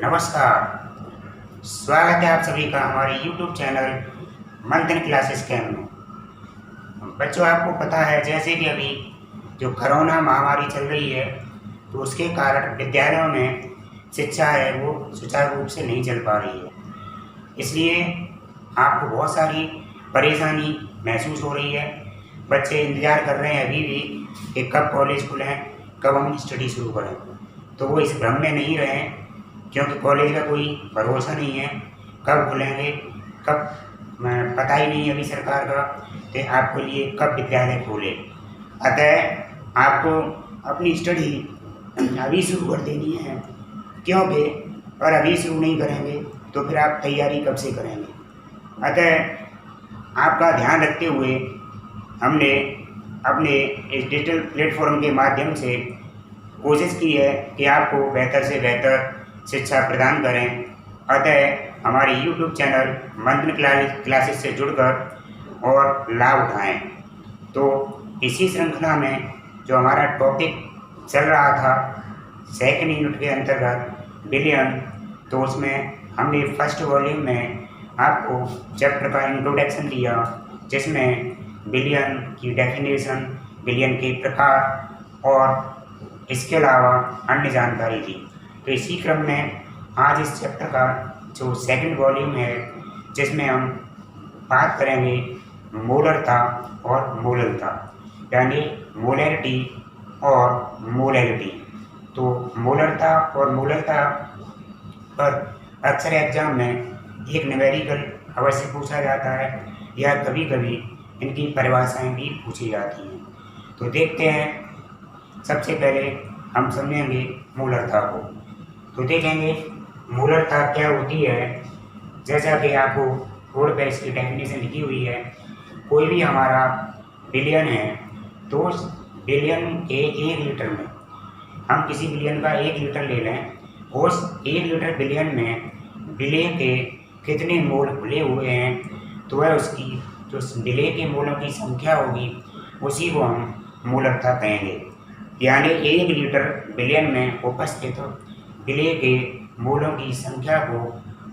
नमस्कार। स्वागत है आप सभी का हमारे YouTube चैनल मंथन क्लासेस कैम्प में। बच्चों, आपको पता है जैसे कि अभी जो कोरोना महामारी चल रही है, तो उसके कारण विद्यालयों में शिक्षा है वो सुचारू रूप से नहीं चल पा रही है। इसलिए आपको बहुत सारी परेशानी महसूस हो रही है। बच्चे इंतज़ार कर रहे हैं अभी भी कि कब कॉलेज खुलें, कब हम स्टडी शुरू करें। तो वो इस भ्रम में नहीं रहें, क्योंकि कॉलेज का कोई भरोसा नहीं है, कब खुलेंगे कब पता ही नहीं है अभी सरकार का कि आपके लिए कब विद्यालय खोले। अतः आपको अपनी स्टडी अभी शुरू कर देनी है, क्योंकि और अभी शुरू नहीं करेंगे तो फिर आप तैयारी कब से करेंगे। अतः आपका ध्यान रखते हुए हमने अपने इस डिजिटल प्लेटफॉर्म के माध्यम से कोशिश की है कि आपको बेहतर से बेहतर शिक्षा प्रदान करें। अतः हमारे YouTube चैनल मंथन क्लासेस से जुड़कर और लाभ उठाएं। तो इसी श्रृंखला में जो हमारा टॉपिक चल रहा था सेकंड यूनिट के अंतर्गत बिलियन, तो उसमें हमने फर्स्ट वॉल्यूम में आपको चैप्टर का इंट्रोडक्शन दिया, जिसमें बिलियन की डेफिनेशन, बिलियन के प्रकार और इसके अलावा अन्य जानकारी दी। तो इसी क्रम में आज इस चैप्टर का जो सेकंड वॉल्यूम है, जिसमें हम बात करेंगे मोलरता और मोललता, यानी मोलैरिटी और मोलैलिटी। तो मोलरता और मोललता पर अक्सर एग्जाम में एक न्यूमेरिकल अवश्य पूछा जाता है, या कभी कभी इनकी परिभाषाएं भी पूछी जाती हैं। तो देखते हैं, सबसे पहले हम समझेंगे मोलरता को। तो देखेंगे मोलरता क्या होती है। जैसा कि आपको बोर्ड पर इसकी डेफिनेशन लिखी हुई है, कोई भी हमारा बिलियन है, तो उस बिलियन के 1 लीटर में हम किसी बिलियन का 1 लीटर ले लें, उस 1 लीटर बिलियन में बिलियन के कितने मोल खुले हुए हैं, तो वह उसकी जो बिलियन के मोलों की संख्या होगी उसी को हम मोलरता कहेंगे। यानी 1 लीटर बिलियन में उपस्थित बिलियन के मोलों की संख्या को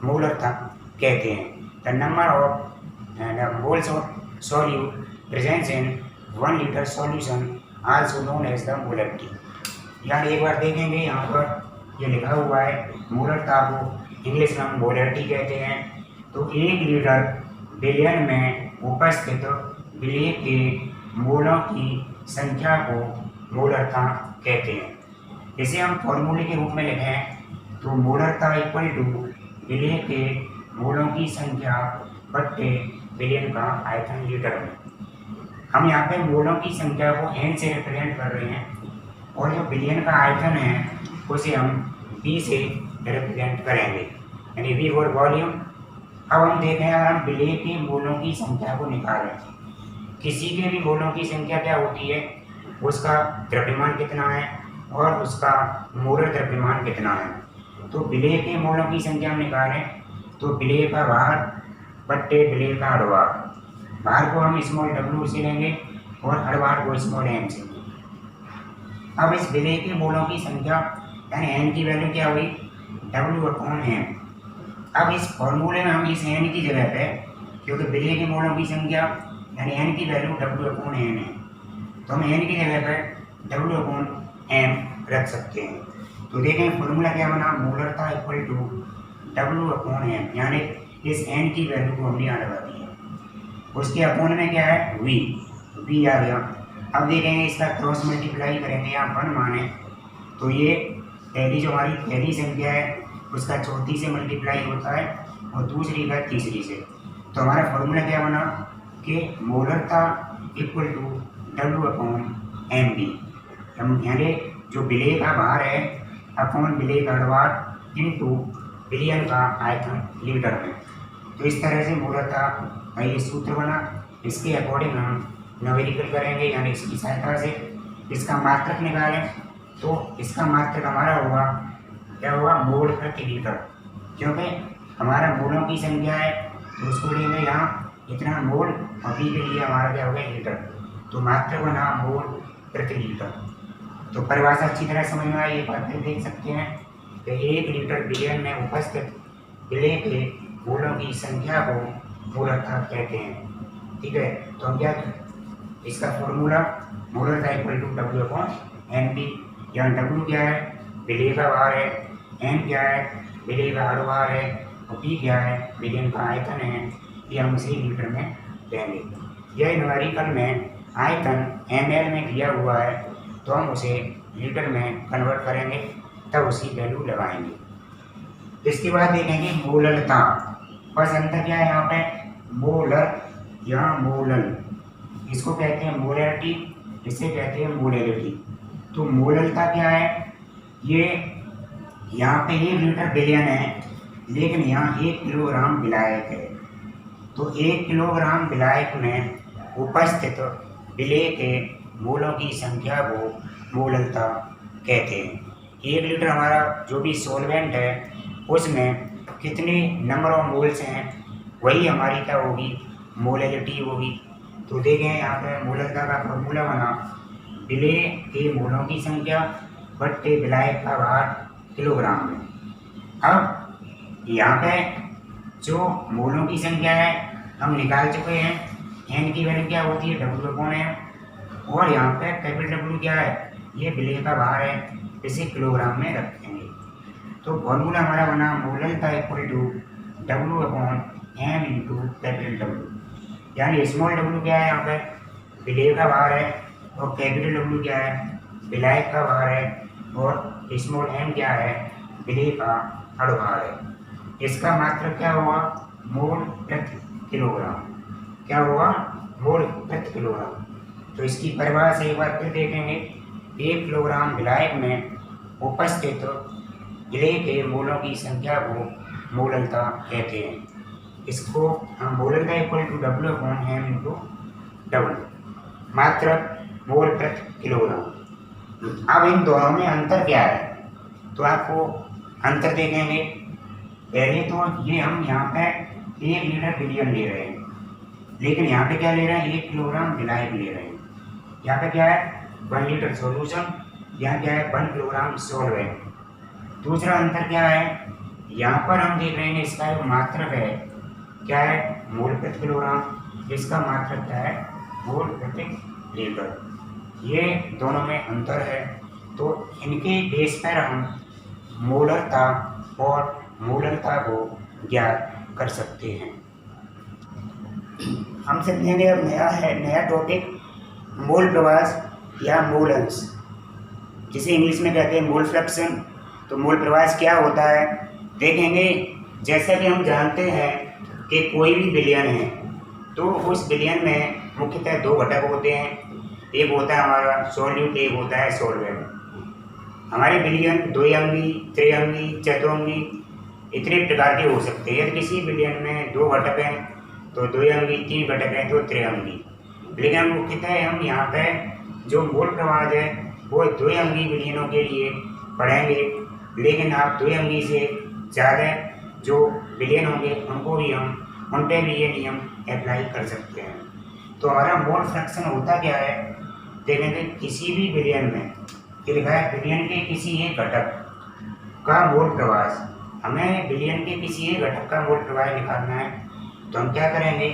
मोलरता कहते हैं। The number of moles of solute presence in 1 litre solution also known as the molarity. यानी एक बार देखेंगे, यहाँ पर ये लिखा हुआ है मोलरता को इंग्लिश में हम मोलैरिटी कहते हैं। तो 1 लीटर बिलियन में उपस्थित बिलियन के मोलों की संख्या को मोलरता कहते हैं। इसे हम फॉर्मूले के रूप में लिखें तो मोलरता इक्वल टू बिलियन के मोलों की संख्या बट्टे बिलियन का आयतन लीटर में। हम यहाँ पे मोलों की संख्या को n से रिप्रेजेंट कर रहे हैं, और जो बिलियन का आयतन है उसे हम b से रिप्रेजेंट करेंगे, यानी v फॉर वॉल्यूम। अब हम देखें, अगर हम बिलियन के मोलों की संख्या को निकालें, किसी के भी मोलों की संख्या क्या होती है, उसका द्रव्यमान कितना है और उसका मोलर द्रव्यमान कितना है। तो बिलियन के मोलों की संख्या हम निकालें तो बिलियन का भार बट्टे बिलियन का अड़भार, भार को हम स्मॉल w से लेंगे और अड़भार को स्मॉल m से। अब इस बिलियन के मोलों की संख्या यानी n की वैल्यू क्या हुई, w/m। अब इस फॉर्मूले में हम इस n की जगह पे, क्योंकि बिलियन के मोलों की संख्या यानी n की वैल्यू w/n है, तो हम n की जगह पे w/m रख सकते हैं। तो देखें फॉर्मूला क्या बना, मोलरता इक्वल टू w/m, यानी इस n की वैल्यू को हमने यहाँ लगा दी है। उसके अपोन में क्या है, v आ गया। अब देखेंगे इसका क्रॉस मल्टीप्लाई करेंगे, यहाँ 1 माने तो ये पहली जो हमारी पहली संख्या है उसका चौथी से मल्टीप्लाई होता है और दूसरी का तीसरी से। तो हमारा फॉर्मूला क्या बना कि मोलरता इक्वल टू w/mb, यानी जो बिलियन का भार है अपॉन बिलियन का अड़भार इनटू बिलियन का आयतन लीटर में। तो इस तरह से मोलरता का ये सूत्र बना। इसके अकॉर्डिंग हम न्यूमेरिकल करेंगे, यानी इसकी सहायता से इसका मात्रक निकालें तो इसका मात्रक हमारा होगा क्या होगा, मोल प्रति लीटर, क्योंकि हमारा मोलों की संख्या है तो उसको लेंगे यहाँ इतना मोल और बी के लिए हमारा क्या हो गया, लीटर। तो मात्रक बना मोल प्रति लीटर। तो परिभाषा अच्छी तरह समझ में आई, एक बार फिर देख सकते हैं कि 1 लीटर बिलियन में उपस्थित विलेय के मूलों की संख्या को मूलता कहते हैं। ठीक है, तो हम क्या, इसका formula molality equal to W upon NP, यहाँ W क्या है, विलेय का भार है, N क्या है, विलेय का भार है, और P क्या है, विलेय का आयतन है। ये हम इसे लीटर में देंगे। यह न्यूमेरिकल में आयतन ml में दिया हुआ है, तो हम उसे लीटर में कन्वर्ट करेंगे, तब उसकी वैल्यू लगाएंगे। इसके बाद देखेंगे मोललता। बस अंतर क्या है यहाँ पे, मोलर, यहाँ मोलल, इसको कहते हैं मोलैरिटी, इसे कहते हैं मोलैरिटी। तो मोललता क्या है, ये यहाँ पे 1 लीटर बिलियन है, लेकिन यहाँ 1 किलोग्राम विलायक है। तो 1 किलोग्राम विलायक में उपस्थित विलेय के मोलों की संख्या को मोललता कहते हैं। 1 लीटर हमारा जो भी सॉल्वेंट है उसमें कितने नंबर ऑफ मोल्स हैं, वही हमारी क्या होगी, मोलैलिटी होगी। तो देखें यहाँ पे मोललता का फॉर्मूला बना, विलेय के मोलों की संख्या बट्टे विलायक का भार किलोग्राम में। अब यहाँ पे जो मोलों की संख्या है हम निकाल चुके हैं, एन की वैल्यू क्या होती है, W अपॉन M, और यहाँ पे कैपिटल W क्या है, ये विलेय का भार है, इसे किलोग्राम में रखेंगे। तो फॉर्मूला हमारा बना molality equal to W upon M into capital W, यानी स्मॉल W क्या है, यहाँ पे विलेय का भार है, और कैपिटल W क्या है, विलायक का भार है, और स्मॉल m क्या है, विलेय का अणुभार है। इसका मात्रक क्या होगा, मोल प्रति किलोग्राम, क्या होगा, मोल प्रति किलोग्राम। तो इसकी परिभाषा से एक बार फिर देखेंगे, 1 किलोग्राम विलायक में उपस्थित विलेय के मोलों की संख्या को मोललता कहते हैं। इसको हम molality equal to W upon M into W, मात्रक मोल प्रति किलोग्राम। अब इन दोनों में अंतर क्या है, तो आपको अंतर देखेंगे। पहले तो ये हम यहाँ पे 1 लीटर बिलियन ले रहे हैं, लेकिन यहाँ पे क्या ले रहे हैं, 1 किलोग्राम विलायक ले रहे हैं। यहाँ पे क्या है, 1 लीटर सॉल्यूशन, यहाँ क्या है, 1 किलोग्राम सॉल्वेंट। दूसरा अंतर क्या है, यहाँ पर हम देख रहे हैं इसका जो मात्रक है क्या है, मोल प्रति किलोग्राम, इसका मात्रक क्या है, मोल प्रति लीटर। ये दोनों में अंतर है, तो इनके बेस पर हम मोलरता और मोललता को ज्ञात कर सकते हैं। हम समझेंगे अब नया टॉपिक मोल प्रवास या मोलन्स, जिसे इंग्लिश में कहते हैं मोल फ्रैक्शन। तो मोल प्रवास क्या होता है देखेंगे। जैसा कि हम जानते हैं कि कोई भी विलयन है तो उस विलयन में मुख्यतः 2 घटक होते हैं, एक होता है हमारा सॉल्यूट, एक होता है सॉल्वेंट। हमारे विलयन 2 अंगी, 3 अंगी, 4 अंगी इतने प्रकार के हो सकते हैं। यदि किसी विलयन में 2 घटक हैं तो 2 अंगी, 3 घटक हैं तो 3 अंगी। लेकिन मुख्यतः हम यहाँ पे जो मोल प्रवाह है वो 2 अंगी विलयनों के लिए पढ़ेंगे, लेकिन आप 2 अंगी से ज़्यादा जो विलयन होंगे उनको भी हम उन पर भी ये नियम अप्लाई कर सकते हैं। तो हमारा मोल फ्रैक्शन होता क्या है देखेंगे। किसी भी विलयन में लिखा है विलयन के किसी एक घटक का मोल प्रवास, हमें विलयन के किसी एक घटक का मोल प्रवास निकालना है। तो हम क्या करेंगे,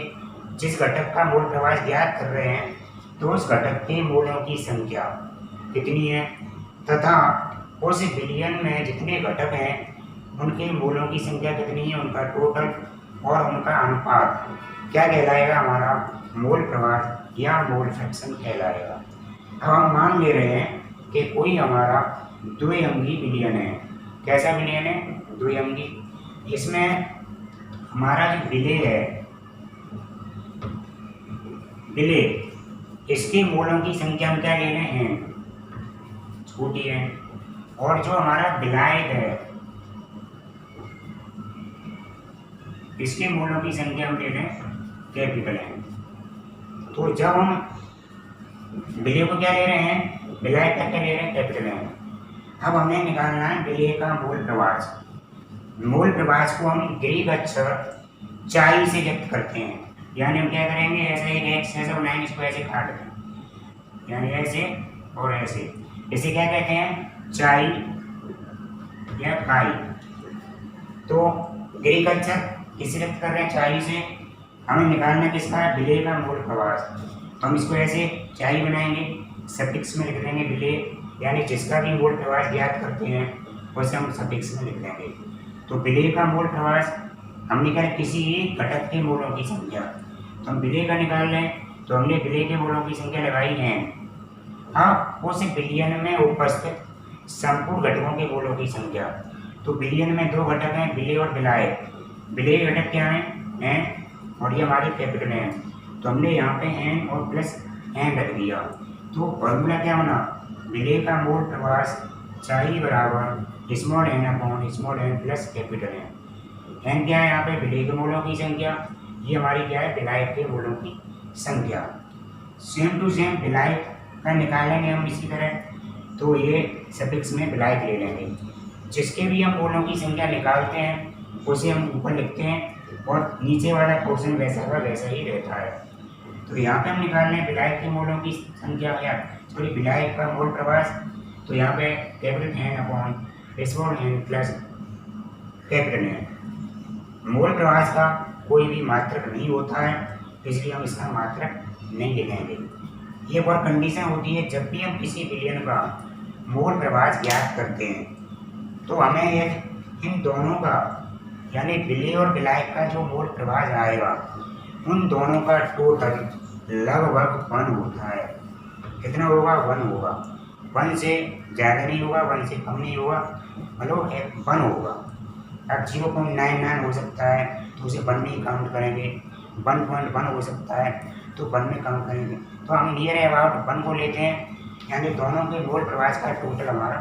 जिस घटक का मोल प्रवास ज्ञात कर रहे हैं तो उस घटक के मोलों की संख्या कितनी है तथा उस विलयन में जितने घटक हैं उनके मोलों की संख्या कितनी है, उनका टोटल और उनका अनुपात क्या कहलाएगा, हमारा मोल प्रवास या मोल फ्रैक्शन कहलाएगा। अब हम मान ले रहे हैं कि कोई हमारा 2 अंगी विलयन है। कैसा विलयन है, 2 अंगी। इसमें हमारा जो विलेय है, विलेय, इसके मोलों की संख्या हम क्या ले रहे हैं, छोटी है। और जो हमारा विलायक है इसके मोलों की संख्या हम ले रहे हैं कैपिटल है। तो जब हम विलेय को क्या ले रहे हैं, विलायक का क्या ले रहे हैं, कैपिटल है। अब हमें निकालना है विलेय का मोल प्रवास। मोल प्रवास को हम ग्रीक अक्षर चाई से व्यक्त करते हैं, यानी हम क्या करेंगे, ऐसे एक एक्स ऐसे बनाएंगे, इसको ऐसे काट दें, यानी ऐसे और ऐसे। इसे क्या कहते हैं, चाई या काई। तो एग्रीकल्चर किस सिलेक्ट कर रहे हैं? चाई से। हमें निकालना किसका है? विलेय का मूल प्रवास। तो हम इसको ऐसे चाई बनाएंगे, सफिक्स में लिख देंगे विलेय, यानी जिसका भी मूल प्रवास ज्ञात करते हैं उसे हम सफिक्स में लिख देंगे। तो विलेय का मूल प्रवास हम निकाले किसी एक घटक के मूलों की संख्या। तो हम विलेय का निकाल रहे हैं, तो हमने विलेय के मूलों की संख्या लगाई है। हाँ, उस बिलियन में उपस्थित संपूर्ण घटकों के मूलों की संख्या। तो बिलियन में दो घटक हैं, विलेय और विलायक। विलेय घटक क्या है? एन, और ये हमारे कैपिटल एन। तो हमने यहाँ पे एन और प्लस एन रख दिया। तो फॉर्मूला क्या होना? विलेय का मूल प्रवास चाई बराबर small N upon small N plus capital N. N क्या है यहाँ पे? विलेय के मूलों की संख्या। ये हमारी क्या है? विलायक के मूलों की संख्या। सेम टू सेम विलायक का निकालेंगे हम इसी तरह। तो ये सफिक्स में विलायक ले लेंगे। जिसके भी हम मूलों की संख्या निकालते हैं उसे हम ऊपर लिखते हैं और नीचे वाला पोर्शन वैसा का वैसा ही रहता है। तो यहाँ पे हम निकाल रहे हैं विलायक के मूलों की संख्या, या सॉरी विलायक का मूल प्रवास। तो यहाँ पे capital N upon small N plus capital N. मूल प्रवास का कोई भी मात्रक नहीं होता है, इसलिए हम इसका मात्रक नहीं लिखेंगे। ये और कंडीशन होती है जब भी हम किसी विलयन का मूल प्रवास ज्ञात करते हैं तो हमें इन दोनों का यानी विलेय और विलायक का जो मूल प्रवास आएगा उन दोनों का टोटल लगभग 1 होता है। कितना होगा? 1 होगा। 1 से ज़्यादा नहीं होगा, 1 से कम नहीं होगा, मतलब 1 होगा। अब 0.99 हो सकता है तो उसे 1 में ही काउंट करेंगे, 1.1 हो सकता है तो 1 में काउंट करेंगे। तो हम नियर अबाउट 1 को लेते हैं, यानी दोनों के मूल प्रवास का टोटल हमारा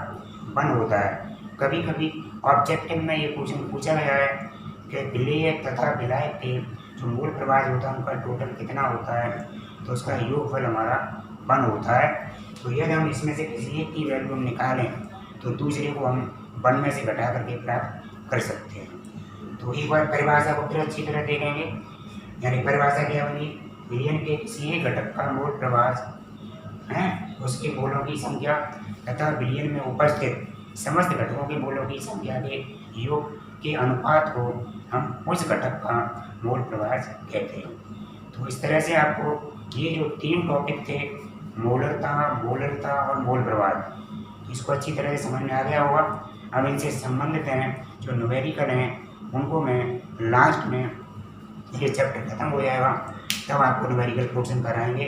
1 होता है। कभी कभी ऑब्जेक्टिव में ये क्वेश्चन पूछा गया है कि विलेय तथा विलायक के जो मूल प्रवास होता है उनका टोटल कितना होता है, तो उसका योगफल हमारा 1 होता है। तो यदि हम इसमें से किसी एक की वैल्यू हम निकालें तो दूसरे को हम 1 में से घटा करके प्राप्त कर सकते हैं। तो एक बार परिभाषा को फिर अच्छी तरह देखेंगे। यानी परिभाषा क्या होगी? विलयन के किसी एक घटक का मूल प्रवास है उसके मूलों की संख्या तथा विलयन में उपस्थित समस्त घटकों के मूलों की संख्या के योग के अनुपात को हम उस घटक का मूल प्रवास कहते हैं। तो इस तरह से आपको ये जो 3 टॉपिक थे, मोलरता, मोलरता और मूल प्रवास, इसको अच्छी तरह से समझ में आ गया होगा। अब इनसे संबंधित हैं जो न्यूमेरिकल हैं उनको मैं लास्ट में ये चैप्टर खत्म हो जाएगा तब आपको न्यूमेरिकल क्वेश्चन कराएंगे,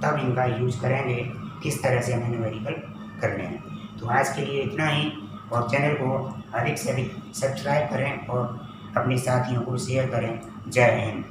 तब इनका यूज करेंगे किस तरह से हमें न्यूमेरिकल करने हैं। तो आज के लिए इतना ही, और चैनल को अधिक से अधिक सब्सक्राइब करें और अपने साथियों को शेयर करें। जय हिंद।